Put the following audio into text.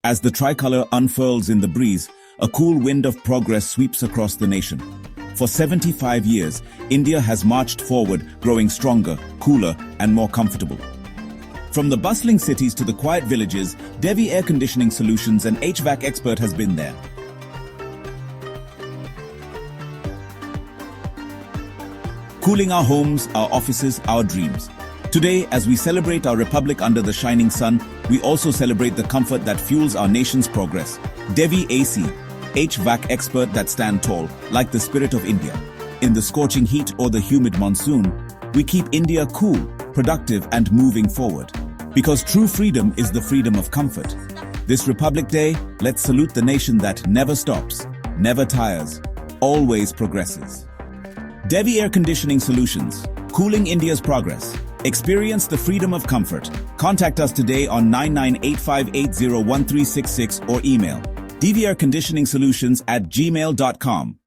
As the tricolor unfurls in the breeze, a cool wind of progress sweeps across the nation. For 75 years, India has marched forward, growing stronger, cooler, and more comfortable. From the bustling cities to the quiet villages, Devi Air Conditioning Solutions, an HVAC expert, has been there. Cooling our homes, our offices, our dreams. Today, as we celebrate our republic under the shining sun, we also celebrate the comfort that fuels our nation's progress. Devi AC, HVAC expert that stand tall, like the spirit of India. In the scorching heat or the humid monsoon, we keep India cool, productive, and moving forward. Because true freedom is the freedom of comfort. This Republic Day, let's salute the nation that never stops, never tires, always progresses. Devi Air Conditioning Solutions, cooling India's progress. Experience the freedom of comfort. Contact us today on 9985801366 or email deviairconditioningsolutions@gmail.com.